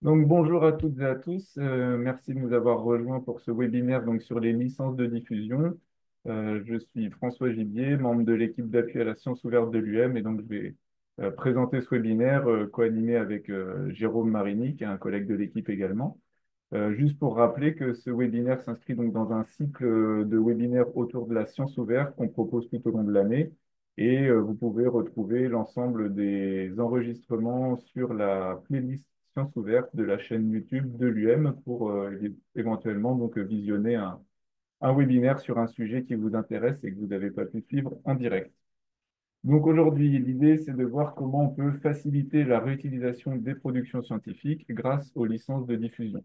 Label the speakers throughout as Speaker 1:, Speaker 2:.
Speaker 1: Donc bonjour à toutes et à tous. Merci de nous avoir rejoints pour ce webinaire donc, sur les licences de diffusion. Je suis François Gibier, membre de l'équipe d'appui à la science ouverte de l'UM et donc je vais présenter ce webinaire co-animé avec Jérôme Marini, qui est un collègue de l'équipe également. Juste pour rappeler que ce webinaire s'inscrit donc dans un cycle de webinaires autour de la science ouverte qu'on propose tout au long de l'année. Et vous pouvez retrouver l'ensemble des enregistrements sur la playlist Science ouverte de la chaîne YouTube de l'UM pour éventuellement donc visionner un webinaire sur un sujet qui vous intéresse et que vous n'avez pas pu suivre en direct. Donc aujourd'hui, l'idée, c'est de voir comment on peut faciliter la réutilisation des productions scientifiques grâce aux licences de diffusion.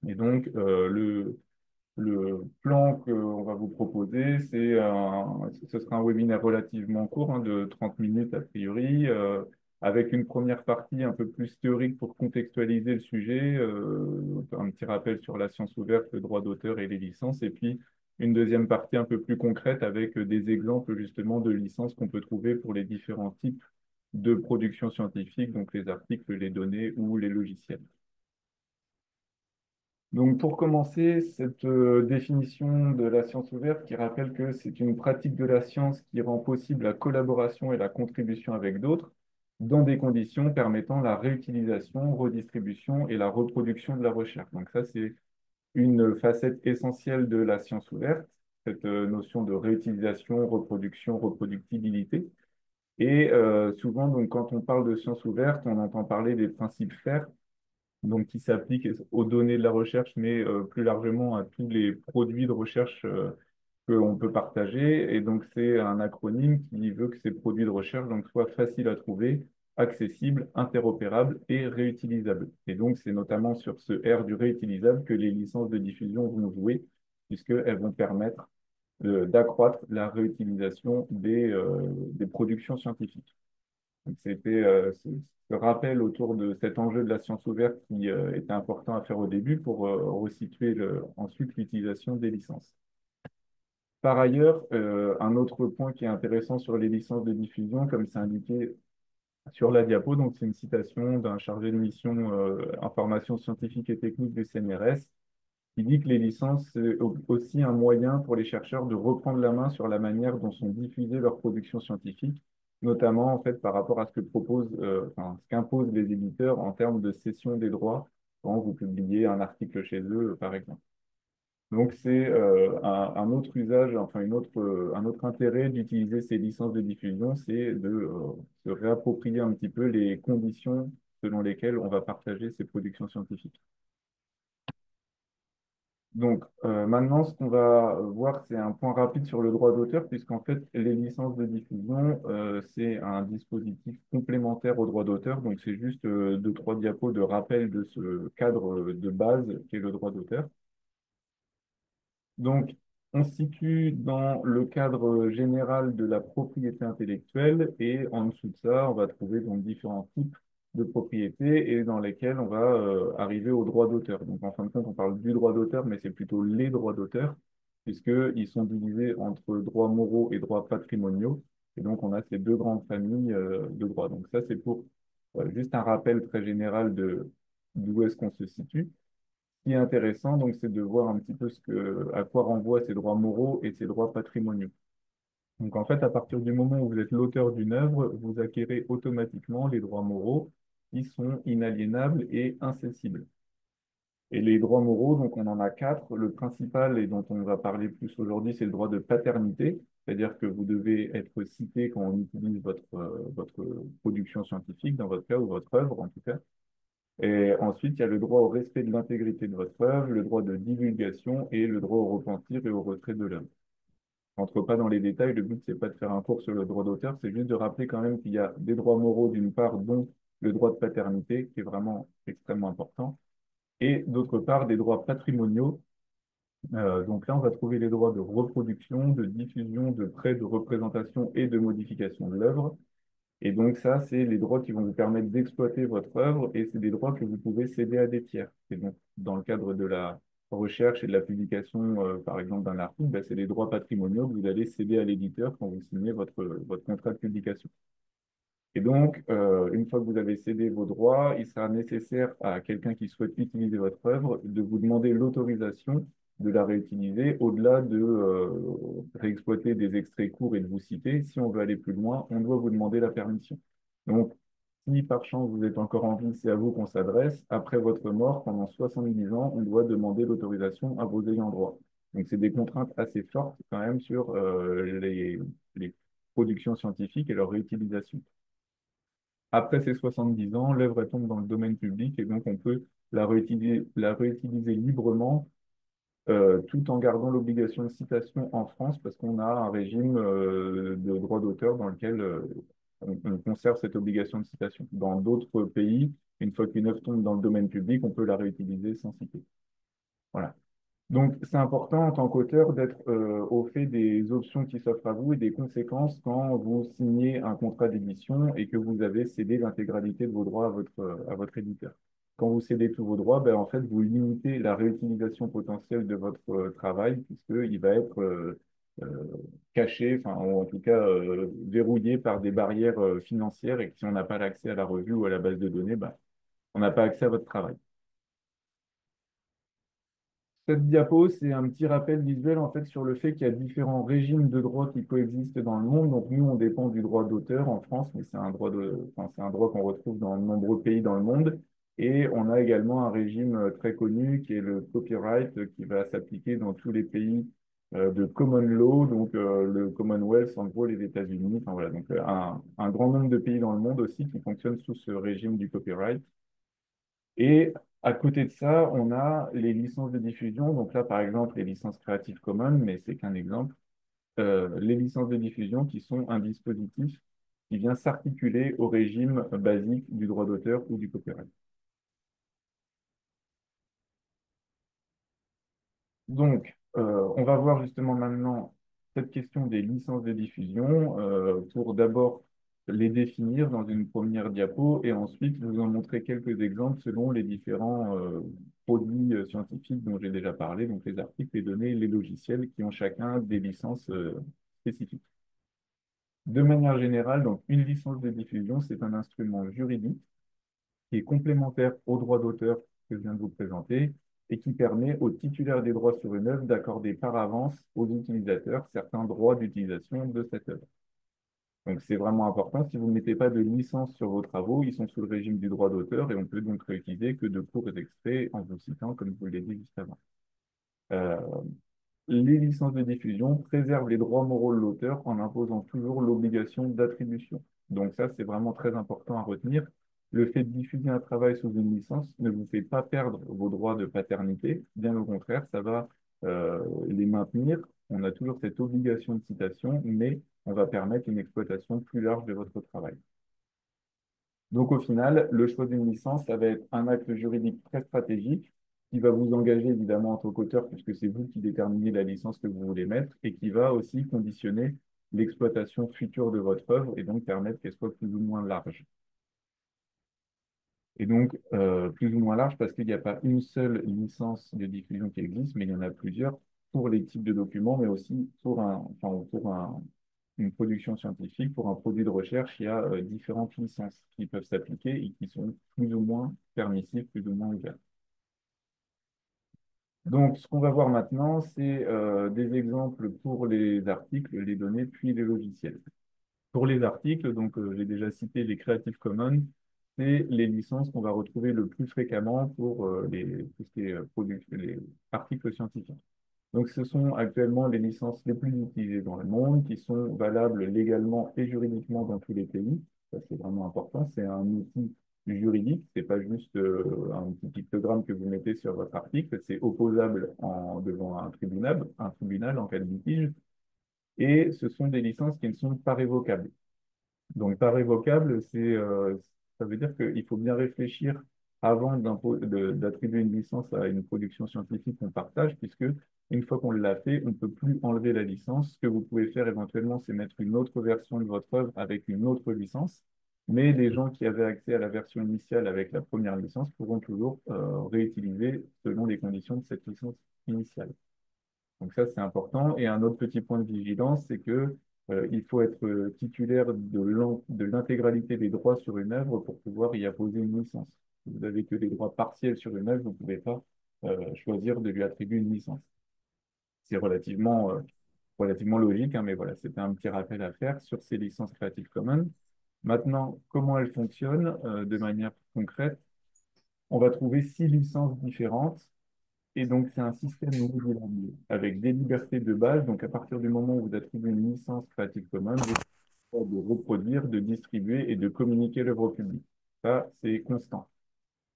Speaker 1: Et donc, le plan qu'on va vous proposer, ce sera un webinaire relativement court, hein, de 30 minutes a priori, avec une première partie un peu plus théorique pour contextualiser le sujet, un petit rappel sur la science ouverte, le droit d'auteur et les licences, et puis une deuxième partie un peu plus concrète avec des exemples justement de licences qu'on peut trouver pour les différents types de production scientifique, donc les articles, les données ou les logiciels. Donc, pour commencer, cette définition de la science ouverte qui rappelle que c'est une pratique de la science qui rend possible la collaboration et la contribution avec d'autres dans des conditions permettant la réutilisation, redistribution et la reproduction de la recherche. Donc ça, c'est une facette essentielle de la science ouverte, cette notion de réutilisation, reproduction, reproductibilité. Et souvent, donc, quand on parle de science ouverte, on entend parler des principes FAIR, donc qui s'applique aux données de la recherche, mais plus largement à tous les produits de recherche qu'on peut partager. Et donc, c'est un acronyme qui veut que ces produits de recherche donc, soient faciles à trouver, accessibles, interopérables et réutilisables. Et donc, c'est notamment sur ce R du réutilisable que les licences de diffusion vont jouer, puisqu'elles vont permettre d'accroître la réutilisation des productions scientifiques. Donc, c'était ce rappel autour de cet enjeu de la science ouverte qui était important à faire au début pour resituer ensuite l'utilisation des licences. Par ailleurs, un autre point qui est intéressant sur les licences de diffusion, comme c'est indiqué sur la diapo, donc c'est une citation d'un chargé de mission information scientifique et technique du CNRS, qui dit que les licences, c'est aussi un moyen pour les chercheurs de reprendre la main sur la manière dont sont diffusées leurs productions scientifiques, notamment en fait par rapport à ce que enfin, ce qu'imposent les éditeurs en termes de cession des droits quand vous publiez un article chez eux, par exemple. Donc c'est un autre usage, enfin un autre intérêt d'utiliser ces licences de diffusion, c'est de se réapproprier un petit peu les conditions selon lesquelles on va partager ces productions scientifiques. Donc, maintenant, ce qu'on va voir, c'est un point rapide sur le droit d'auteur, puisqu'en fait, les licences de diffusion, c'est un dispositif complémentaire au droit d'auteur. Donc, c'est juste deux, trois diapos de rappel de ce cadre de base qu'est le droit d'auteur. Donc, on se situe dans le cadre général de la propriété intellectuelle et en dessous de ça, on va trouver donc différents types de propriétés et dans lesquels on va arriver au droit d'auteur. Donc, en fin de compte, on parle du droit d'auteur, mais c'est plutôt les droits d'auteur, puisqu'ils sont divisés entre droits moraux et droits patrimoniaux. Et donc, on a ces deux grandes familles de droits. Donc, ça, c'est pour juste un rappel très général de d'où est-ce qu'on se situe. Ce qui est intéressant, donc, c'est de voir un petit peu à quoi renvoient ces droits moraux et ces droits patrimoniaux. Donc, en fait, à partir du moment où vous êtes l'auteur d'une œuvre, vous acquérez automatiquement les droits moraux qui sont inaliénables et incessibles. Et les droits moraux, donc, on en a quatre. Le principal et dont on va parler plus aujourd'hui, c'est le droit de paternité, c'est-à-dire que vous devez être cité quand on utilise votre production scientifique, dans votre cas, ou votre œuvre en tout cas. Et ensuite, il y a le droit au respect de l'intégrité de votre œuvre, le droit de divulgation et le droit au repentir et au retrait de l'œuvre. Je n'entre pas dans les détails, le but, c'est pas de faire un cours sur le droit d'auteur, c'est juste de rappeler quand même qu'il y a des droits moraux d'une part, dont le droit de paternité, qui est vraiment extrêmement important, et d'autre part, des droits patrimoniaux. Donc là, on va trouver les droits de reproduction, de diffusion, de prêt, de représentation et de modification de l'œuvre. Et donc ça, c'est les droits qui vont vous permettre d'exploiter votre œuvre et c'est des droits que vous pouvez céder à des tiers. Et donc, dans le cadre de la recherche et de la publication, par exemple, d'un article, ben, c'est les droits patrimoniaux que vous allez céder à l'éditeur quand vous signez votre contrat de publication. Et donc, une fois que vous avez cédé vos droits, il sera nécessaire à quelqu'un qui souhaite utiliser votre œuvre de vous demander l'autorisation de la réutiliser, au-delà de réexploiter des extraits courts et de vous citer. Si on veut aller plus loin, on doit vous demander la permission. Donc, si par chance vous êtes encore en vie, c'est à vous qu'on s'adresse. Après votre mort, pendant 70 ans, on doit demander l'autorisation à vos ayants droit. Donc, c'est des contraintes assez fortes quand même sur les productions scientifiques et leur réutilisation. Après ces 70 ans, l'œuvre elle tombe dans le domaine public et donc on peut la réutiliser librement tout en gardant l'obligation de citation en France parce qu'on a un régime de droit d'auteur dans lequel on conserve cette obligation de citation. Dans d'autres pays, une fois qu'une œuvre tombe dans le domaine public, on peut la réutiliser sans citer. Voilà. Donc, c'est important en tant qu'auteur d'être au fait des options qui s'offrent à vous et des conséquences quand vous signez un contrat d'édition et que vous avez cédé l'intégralité de vos droits à votre éditeur. Quand vous cédez tous vos droits, ben, en fait, vous limitez la réutilisation potentielle de votre travail puisqu'il va être euh, caché, enfin, ou en tout cas verrouillé par des barrières financières et que si on n'a pas l'accès à la revue ou à la base de données, ben, on n'a pas accès à votre travail. Cette diapo, c'est un petit rappel visuel en fait sur le fait qu'il y a différents régimes de droit qui coexistent dans le monde. Donc nous, on dépend du droit d'auteur en France, mais enfin, c'est un droit qu'on retrouve dans de nombreux pays dans le monde. Et on a également un régime très connu qui est le copyright, qui va s'appliquer dans tous les pays de common law, donc le Commonwealth, en gros les États-Unis. Enfin voilà, donc un grand nombre de pays dans le monde aussi qui fonctionnent sous ce régime du copyright. Et à côté de ça, on a les licences de diffusion. Donc là, par exemple, les licences Creative Commons, mais c'est qu'un exemple. Les licences de diffusion qui sont un dispositif qui vient s'articuler au régime basique du droit d'auteur ou du copyright. Donc, on va voir justement maintenant cette question des licences de diffusion pour d'abord les définir dans une première diapo et ensuite vous en montrer quelques exemples selon les différents produits scientifiques dont j'ai déjà parlé, donc les articles, les données, les logiciels qui ont chacun des licences spécifiques. De manière générale, donc une licence de diffusion, c'est un instrument juridique qui est complémentaire au droit d'auteur que je viens de vous présenter et qui permet aux titulaires des droits sur une œuvre d'accorder par avance aux utilisateurs certains droits d'utilisation de cette œuvre. Donc c'est vraiment important. Si vous ne mettez pas de licence sur vos travaux, ils sont sous le régime du droit d'auteur et on peut donc réutiliser que de courts extraits en vous citant, comme je vous l'ai dit juste avant. Euh, les licences de diffusion préservent les droits moraux de l'auteur en imposant toujours l'obligation d'attribution. Donc ça, c'est vraiment très important à retenir. Le fait de diffuser un travail sous une licence ne vous fait pas perdre vos droits de paternité. Bien au contraire, ça va les maintenir. On a toujours cette obligation de citation, mais on va permettre une exploitation plus large de votre travail. Donc au final, le choix d'une licence, ça va être un acte juridique très stratégique qui va vous engager évidemment en tant qu'auteur puisque c'est vous qui déterminez la licence que vous voulez mettre et qui va aussi conditionner l'exploitation future de votre œuvre et donc permettre qu'elle soit plus ou moins large. Et donc plus ou moins large parce qu'il n'y a pas une seule licence de diffusion qui existe, mais il y en a plusieurs pour les types de documents, mais aussi pour une production scientifique, pour un produit de recherche, il y a différentes licences qui peuvent s'appliquer et qui sont plus ou moins permissives, plus ou moins ouvertes. Donc, ce qu'on va voir maintenant, c'est des exemples pour les articles, les données, puis les logiciels. Pour les articles, donc j'ai déjà cité les Creative Commons, c'est les licences qu'on va retrouver le plus fréquemment pour tout ce qui est les articles scientifiques. Donc, ce sont actuellement les licences les plus utilisées dans le monde, qui sont valables légalement et juridiquement dans tous les pays. Ça, c'est vraiment important. C'est un outil juridique. C'est pas juste un petit pictogramme que vous mettez sur votre article. C'est opposable devant un tribunal en cas de litige. Et ce sont des licences qui ne sont pas révocables. Donc, pas révocable, ça veut dire qu'il faut bien réfléchir avant d'attribuer une licence à une production scientifique qu'on partage, puisque une fois qu'on l'a fait, on ne peut plus enlever la licence. Ce que vous pouvez faire éventuellement, c'est mettre une autre version de votre œuvre avec une autre licence. Mais les gens qui avaient accès à la version initiale avec la première licence pourront toujours réutiliser selon les conditions de cette licence initiale. Donc ça, c'est important. Et un autre petit point de vigilance, c'est que Il faut être titulaire de l'intégralité des droits sur une œuvre pour pouvoir y apposer une licence. Si vous n'avez que des droits partiels sur une œuvre, vous ne pouvez pas choisir de lui attribuer une licence. C'est relativement logique, hein, mais voilà, c'était un petit rappel à faire sur ces licences Creative Commons. Maintenant, comment elles fonctionnent de manière concrète? On va trouver 6 licences différentes et donc c'est un système modularisé avec des libertés de base. Donc à partir du moment où vous attribuez une licence Creative Commons, vous avez le droit de reproduire, de distribuer et de communiquer l'œuvre au public. Ça, c'est constant.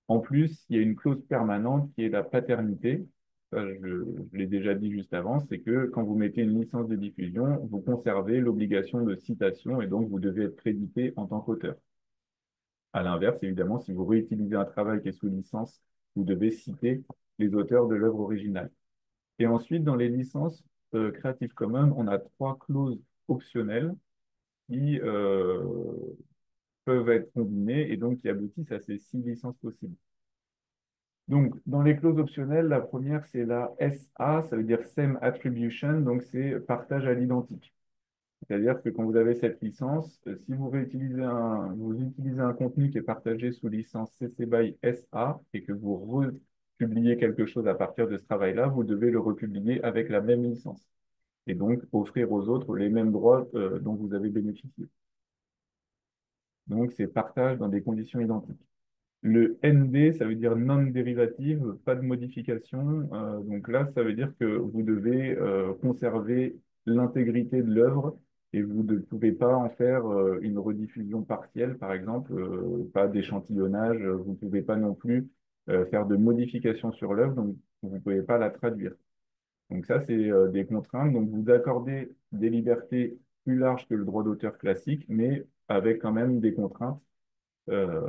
Speaker 1: En plus, il y a une clause permanente qui est la paternité. Ça, je l'ai déjà dit juste avant, c'est que quand vous mettez une licence de diffusion, vous conservez l'obligation de citation et donc vous devez être crédité en tant qu'auteur. À l'inverse, évidemment, si vous réutilisez un travail qui est sous licence, vous devez citer les auteurs de l'œuvre originale. Et ensuite, dans les licences Creative Commons, on a 3 clauses optionnelles qui peuvent être combinées et donc qui aboutissent à ces 6 licences possibles. Donc, dans les clauses optionnelles, la première, c'est la SA, ça veut dire Same Attribution, donc c'est partage à l'identique. C'est-à-dire que quand vous avez cette licence, si vous utilisez un contenu qui est partagé sous licence CC BY SA et que vous republiez quelque chose à partir de ce travail-là, vous devez le republier avec la même licence et donc offrir aux autres les mêmes droits dont vous avez bénéficié. Donc, c'est partage dans des conditions identiques. Le ND, ça veut dire non-dérivative, pas de modification. Donc là, ça veut dire que vous devez conserver l'intégrité de l'œuvre et vous ne pouvez pas en faire une rediffusion partielle, par exemple, pas d'échantillonnage. Vous ne pouvez pas non plus faire de modifications sur l'œuvre, donc vous ne pouvez pas la traduire. Donc ça, c'est des contraintes. Donc vous accordez des libertés plus larges que le droit d'auteur classique, mais avec quand même des contraintes euh,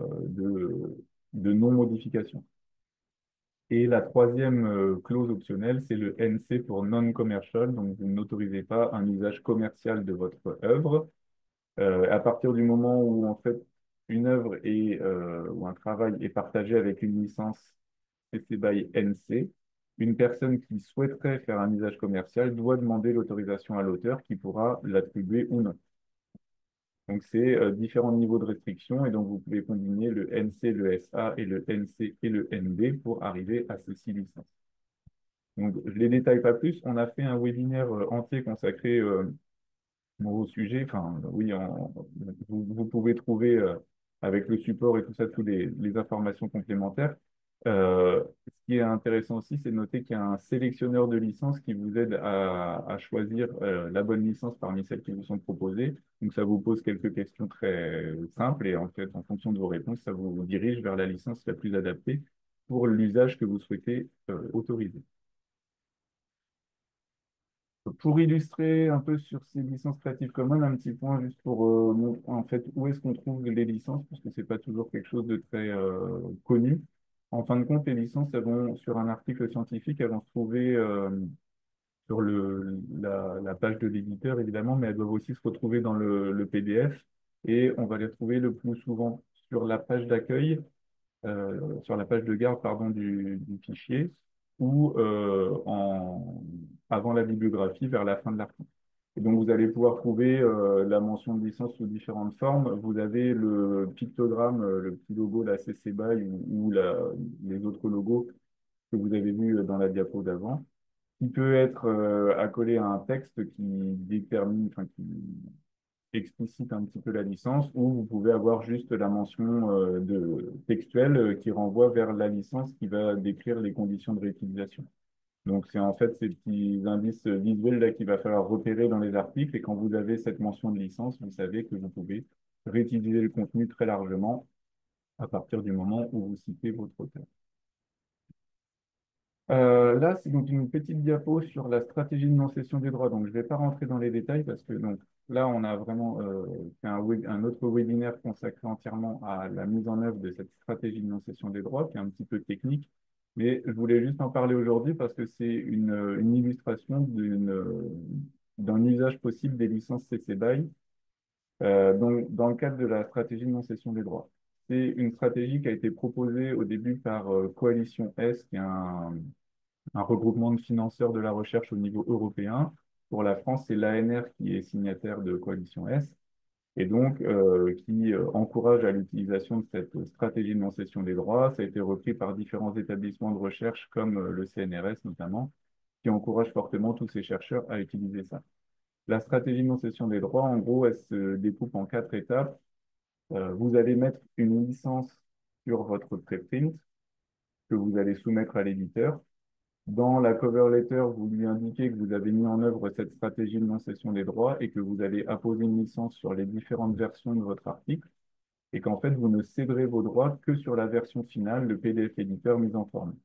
Speaker 1: de non-modification. Et la troisième clause optionnelle, c'est le NC pour non-commercial, donc vous n'autorisez pas un usage commercial de votre œuvre. À partir du moment où en fait une œuvre ou un travail est partagé avec une licence CC BY NC, une personne qui souhaiterait faire un usage commercial doit demander l'autorisation à l'auteur qui pourra l'attribuer ou non. Donc, c'est différents niveaux de restriction et donc vous pouvez combiner le NC, le SA et le NC et le ND pour arriver à ces 6 licences. Donc, je ne les détaille pas plus. On a fait un webinaire entier consacré au sujet. Enfin, oui, vous pouvez trouver avec le support et tout ça, toutes les informations complémentaires. Ce qui est intéressant aussi, c'est de noter qu'il y a un sélectionneur de licences qui vous aide à choisir la bonne licence parmi celles qui vous sont proposées. Donc, ça vous pose quelques questions très simples et en fait, en fonction de vos réponses, ça vous dirige vers la licence la plus adaptée pour l'usage que vous souhaitez autoriser. Pour illustrer un peu sur ces licences Creative Commons, un petit point juste pour montrer en fait où est-ce qu'on trouve les licences, parce que c'est pas toujours quelque chose de très connu. En fin de compte, les licences, elles vont sur un article scientifique, elles vont se trouver sur la page de l'éditeur évidemment, mais elles doivent aussi se retrouver dans le PDF et on va les trouver le plus souvent sur la page d'accueil sur la page de garde pardon, du fichier ou avant la bibliographie vers la fin de l'article. Et donc, vous allez pouvoir trouver la mention de licence sous différentes formes. Vous avez le pictogramme, le petit logo, la CC BY ou les autres logos que vous avez vus dans la diapo d'avant, qui peut être accolé à un texte qui détermine, enfin, qui explicite un petit peu la licence, ou vous pouvez avoir juste la mention textuelle qui renvoie vers la licence qui va décrire les conditions de réutilisation. Donc, c'est en fait ces petits indices visuels là qu'il va falloir repérer dans les articles. Et quand vous avez cette mention de licence, vous savez que vous pouvez réutiliser le contenu très largement à partir du moment où vous citez votre auteur. Là, c'est donc une petite diapo sur la stratégie de non-cession des droits. Donc, je ne vais pas rentrer dans les détails parce que donc, là, on a vraiment fait un autre webinaire consacré entièrement à la mise en œuvre de cette stratégie de non-cession des droits, qui est un petit peu technique. Mais je voulais juste en parler aujourd'hui parce que c'est une illustration d'un usage possible des licences CC BY dans le cadre de la stratégie de non-cession des droits. C'est une stratégie qui a été proposée au début par Coalition S, qui est un regroupement de financeurs de la recherche au niveau européen. Pour la France, c'est l'ANR qui est signataire de Coalition S et donc qui encourage à l'utilisation de cette stratégie de non-cession des droits. Ça a été repris par différents établissements de recherche comme le CNRS notamment, qui encourage fortement tous ces chercheurs à utiliser ça. La stratégie de non-cession des droits, en gros, elle se découpe en 4 étapes. Vous allez mettre une licence sur votre préprint que vous allez soumettre à l'éditeur. Dans la cover letter, vous lui indiquez que vous avez mis en œuvre cette stratégie de non-cession des droits et que vous allez apposer une licence sur les différentes versions de votre article et qu'en fait, vous ne céderez vos droits que sur la version finale, le PDF éditeur mis en forme.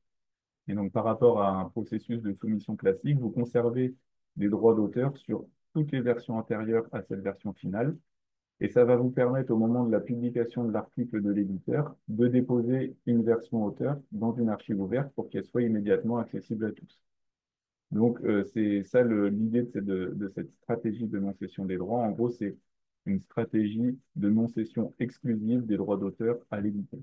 Speaker 1: Et donc, par rapport à un processus de soumission classique, vous conservez des droits d'auteur sur toutes les versions antérieures à cette version finale. Et ça va vous permettre, au moment de la publication de l'article de l'éditeur, de déposer une version auteur dans une archive ouverte pour qu'elle soit immédiatement accessible à tous. Donc, c'est ça l'idée de cette stratégie de non-cession des droits. En gros, c'est une stratégie de non-cession exclusive des droits d'auteur à l'éditeur.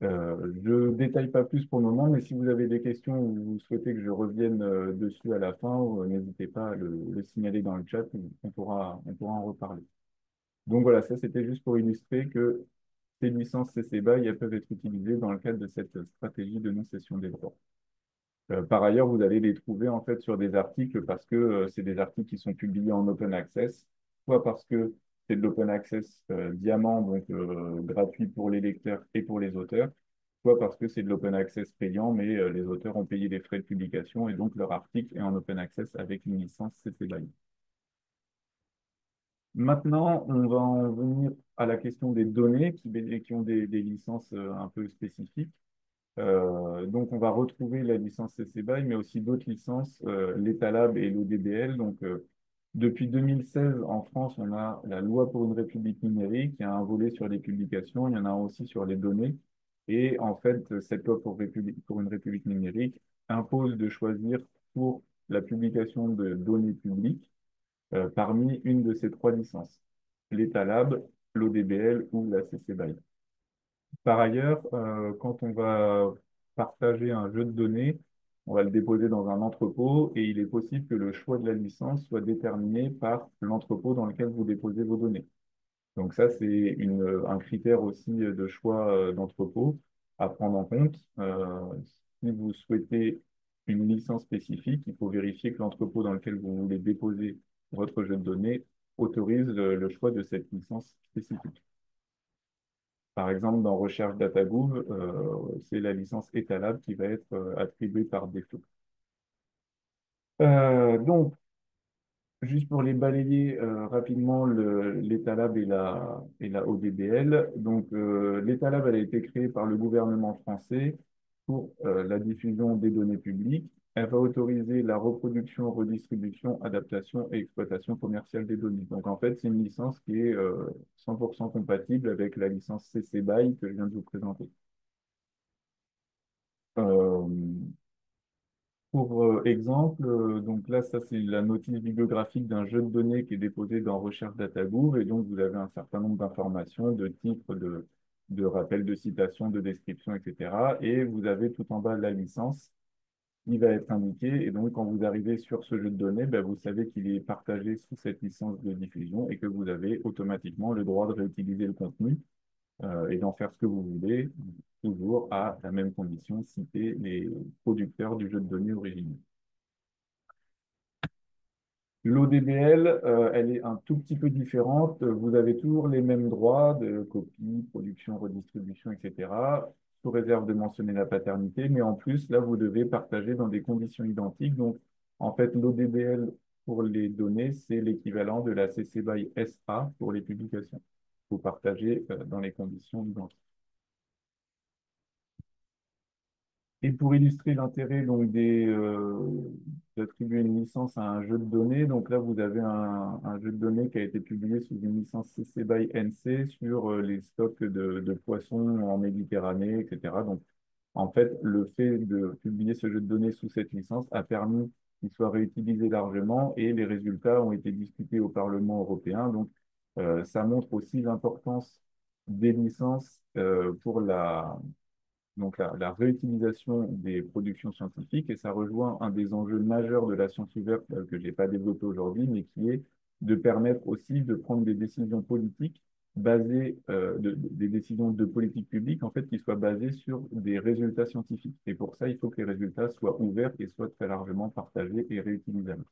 Speaker 1: Je ne détaille pas plus pour le moment, mais si vous avez des questions ou vous souhaitez que je revienne dessus à la fin, n'hésitez pas à le signaler dans le chat, on pourra en reparler. Donc voilà, ça c'était juste pour illustrer que ces licences CC BY, elles peuvent être utilisées dans le cadre de cette stratégie de non-cession des droits. Par ailleurs, vous allez les trouver en fait sur des articles parce que c'est des articles qui sont publiés en open access, soit parce que c'est de l'open access diamant, donc gratuit pour les lecteurs et pour les auteurs, soit parce que c'est de l'open access payant, mais les auteurs ont payé les frais de publication et donc leur article est en open access avec une licence CC BY. Maintenant, on va en venir à la question des données qui ont des licences un peu spécifiques. Donc, on va retrouver la licence CC BY, mais aussi d'autres licences, l'Etalab et l'ODBL. Donc, depuis 2016, en France, on a la loi pour une république numérique. Il y a un volet sur les publications, il y en a un aussi sur les données. Et en fait, cette loi pour une république numérique impose de choisir pour la publication de données publiques parmi une de ces 3 licences, l'Etalab, l'ODBL ou la CC BY. Par ailleurs, quand on va partager un jeu de données, on va le déposer dans un entrepôt et il est possible que le choix de la licence soit déterminé par l'entrepôt dans lequel vous déposez vos données. Donc ça, c'est un critère aussi de choix d'entrepôt à prendre en compte. Si vous souhaitez une licence spécifique, il faut vérifier que l'entrepôt dans lequel vous voulez déposer votre jeu de données autorise le choix de cette licence spécifique. Par exemple, dans Recherche DataGouv, c'est la licence Etalab qui va être attribuée par défaut. Donc, juste pour les balayer rapidement, l'Etalab et la ODBL. Donc, l'Etalab, elle a été créée par le gouvernement français pour la diffusion des données publiques. Elle va autoriser la reproduction, redistribution, adaptation et exploitation commerciale des données. Donc, en fait, c'est une licence qui est 100% compatible avec la licence CC BY que je viens de vous présenter. Euh, Pour exemple, donc là, ça c'est la notice bibliographique d'un jeu de données qui est déposé dans Recherche DataGouv et donc vous avez un certain nombre d'informations, de titres, de rappels de citation, de description, etc. Et vous avez tout en bas la licence qui va être indiquée et donc quand vous arrivez sur ce jeu de données, ben, vous savez qu'il est partagé sous cette licence de diffusion et que vous avez automatiquement le droit de réutiliser le contenu et d'en faire ce que vous voulez, toujours à la même condition, citer les producteurs du jeu de données original. L'ODBL, elle est un tout petit peu différente. Vous avez toujours les mêmes droits de copie, production, redistribution, etc., sous réserve de mentionner la paternité, mais en plus, là, vous devez partager dans des conditions identiques. Donc, en fait, l'ODBL pour les données, c'est l'équivalent de la CC BY SA pour les publications. Vous partagez dans les conditions identiques. Et pour illustrer l'intérêt donc d'attribuer une licence à un jeu de données, donc là vous avez un jeu de données qui a été publié sous une licence CC BY NC sur les stocks de poissons en Méditerranée, etc. Donc en fait, le fait de publier ce jeu de données sous cette licence a permis qu'il soit réutilisé largement et les résultats ont été discutés au Parlement européen. Donc ça montre aussi l'importance des licences pour donc la réutilisation des productions scientifiques, et ça rejoint un des enjeux majeurs de la science ouverte que je n'ai pas développé aujourd'hui, mais qui est de permettre aussi de prendre des décisions politiques basées, des décisions de politique publique, en fait, qui soient basées sur des résultats scientifiques. Et pour ça, il faut que les résultats soient ouverts et soient très largement partagés et réutilisables.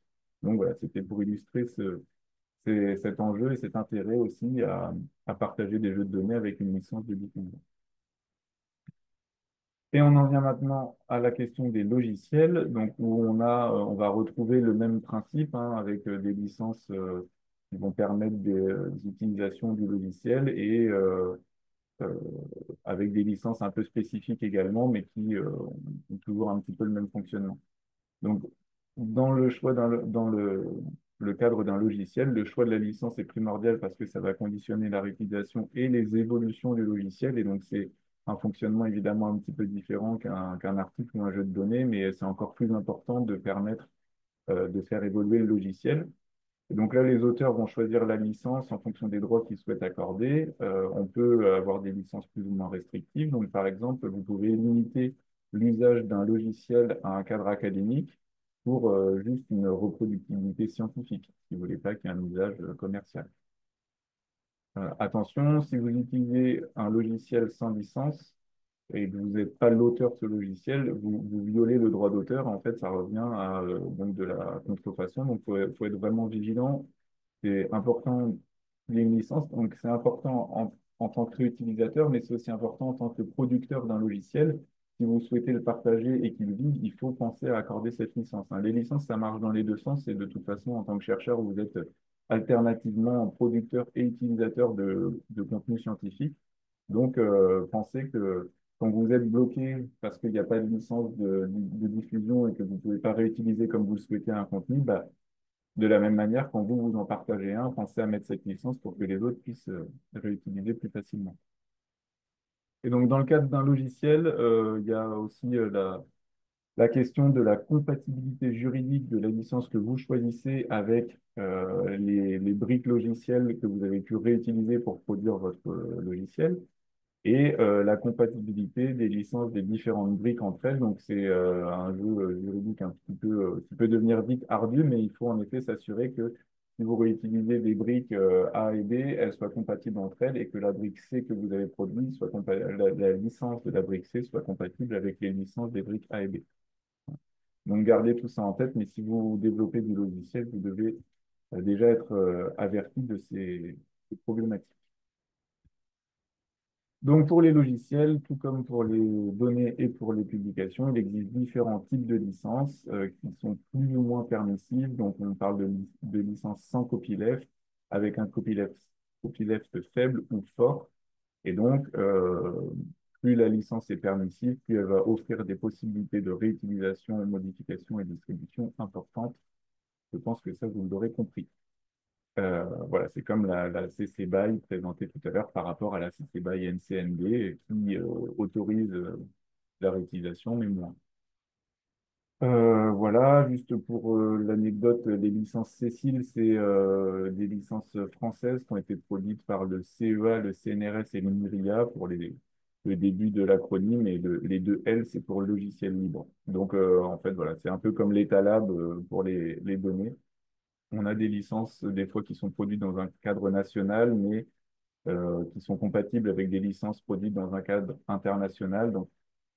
Speaker 1: Donc voilà, c'était pour illustrer cet enjeu et cet intérêt aussi à partager des jeux de données avec une licence de diffusion. Et on en vient maintenant à la question des logiciels, donc où on va retrouver le même principe hein, avec des licences qui vont permettre des utilisations du logiciel et euh, avec des licences un peu spécifiques également, mais qui ont toujours un petit peu le même fonctionnement. Donc, dans le choix le cadre d'un logiciel, le choix de la licence est primordial parce que ça va conditionner la réutilisation et les évolutions du logiciel. Et donc, c'est un fonctionnement évidemment un petit peu différent qu'un article ou un jeu de données, mais c'est encore plus important de permettre de faire évoluer le logiciel. Et donc là, les auteurs vont choisir la licence en fonction des droits qu'ils souhaitent accorder. On peut avoir des licences plus ou moins restrictives. Donc, par exemple, vous pouvez limiter l'usage d'un logiciel à un cadre académique pour juste une reproductibilité scientifique, si vous voulez pas qu'il y ait un usage commercial. Attention, si vous utilisez un logiciel sans licence et que vous n'êtes pas l'auteur de ce logiciel, vous violez le droit d'auteur. En fait, ça revient à donc de la contrefaçon. Donc, faut être vraiment vigilant. C'est important, il y a une licence, donc c'est important en tant que réutilisateur, mais c'est aussi important en tant que producteur d'un logiciel. Si vous souhaitez le partager et qu'il vive, il faut penser à accorder cette licence, hein. Les licences, ça marche dans les deux sens, et de toute façon, en tant que chercheur, vous êtes alternativement producteur et utilisateur de contenu scientifique. Donc, pensez que quand vous êtes bloqué parce qu'il n'y a pas de licence de diffusion et que vous ne pouvez pas réutiliser comme vous le souhaitez un contenu, bah, de la même manière, quand vous en partagez un, pensez à mettre cette licence pour que les autres puissent réutiliser plus facilement. Et donc, dans le cadre d'un logiciel, il y a aussi la question de la compatibilité juridique de la licence que vous choisissez avec les briques logicielles que vous avez pu réutiliser pour produire votre logiciel et la compatibilité des licences des différentes briques entre elles. Donc, c'est un jeu juridique un petit peu qui peut devenir vite ardu, mais il faut en effet s'assurer que si vous réutilisez des briques A et B, elles soient compatibles entre elles et que la brique C que vous avez produite soit la licence de la brique C soit compatible avec les licences des briques A et B. Donc, gardez tout ça en tête, mais si vous développez du logiciel, vous devez déjà être averti de ces problématiques. Donc, pour les logiciels, tout comme pour les données et pour les publications, il existe différents types de licences qui sont plus ou moins permissives. Donc, on parle de licences sans copyleft, avec un copyleft faible ou fort. Et donc, plus la licence est permissive, plus elle va offrir des possibilités de réutilisation, modification et distribution importantes. Je pense que ça, vous l'aurez compris. Voilà, c'est comme la CC BY présentée tout à l'heure par rapport à la CC BY NCNB qui autorise la réutilisation, mais moins. Voilà, juste pour l'anecdote, les licences Cécile, c'est des licences françaises qui ont été produites par le CEA, le CNRS et l'INRIA pour le début de l'acronyme, et les deux L, c'est pour le logiciel libre. Donc, en fait, voilà, c'est un peu comme l'État-Lab pour les données. On a des licences, des fois, qui sont produites dans un cadre national, mais qui sont compatibles avec des licences produites dans un cadre international. Donc,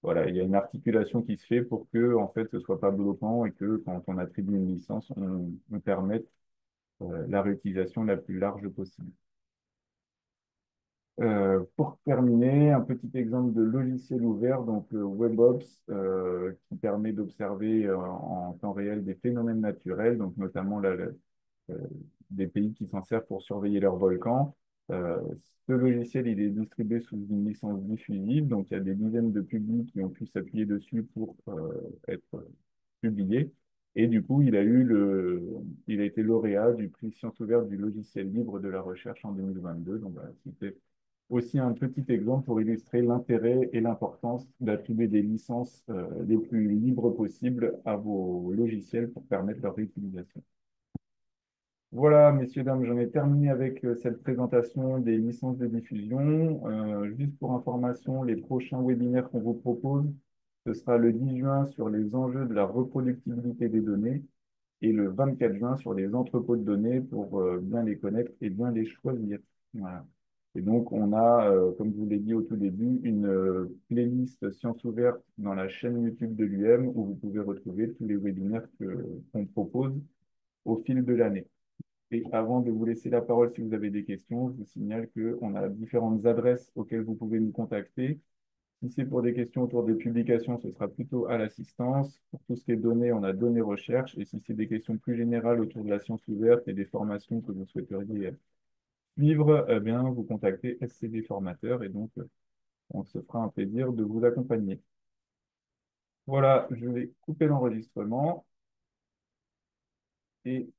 Speaker 1: voilà, il y a une articulation qui se fait pour que, en fait, ce soit pas bloquant et que, quand on attribue une licence, on permette la réutilisation la plus large possible. Pour terminer, un petit exemple de logiciel ouvert, donc WebOps, qui permet d'observer en temps réel des phénomènes naturels, donc notamment euh, des pays qui s'en servent pour surveiller leurs volcans. Euh, Ce logiciel, il est distribué sous une licence diffusive, donc il y a des dizaines de publics qui ont pu s'appuyer dessus pour être publiés. Et du coup, il a été lauréat du prix Sciences ouvertes du logiciel libre de la recherche en 2022. Donc, voilà, c'était aussi un petit exemple pour illustrer l'intérêt et l'importance d'attribuer des licences les plus libres possibles à vos logiciels pour permettre leur réutilisation. Voilà, messieurs, dames, j'en ai terminé avec cette présentation des licences de diffusion. Juste pour information, les prochains webinaires qu'on vous propose, ce sera le 10 juin sur les enjeux de la reproductibilité des données et le 24 juin sur les entrepôts de données pour bien les connaître et bien les choisir. Voilà. Et donc, on a, comme je vous l'ai dit au tout début, une playlist Sciences ouvertes dans la chaîne YouTube de l'UM où vous pouvez retrouver tous les webinaires qu'on propose au fil de l'année. Et avant de vous laisser la parole, si vous avez des questions, je vous signale qu'on a différentes adresses auxquelles vous pouvez nous contacter. Si c'est pour des questions autour des publications, ce sera plutôt à l'assistance. Pour tout ce qui est données, on a données recherche. Et si c'est des questions plus générales autour de la science ouverte et des formations que vous souhaiteriez suivre, eh bien, vous contactez SCD Formateur et donc on se fera un plaisir de vous accompagner. Voilà, je vais couper l'enregistrement et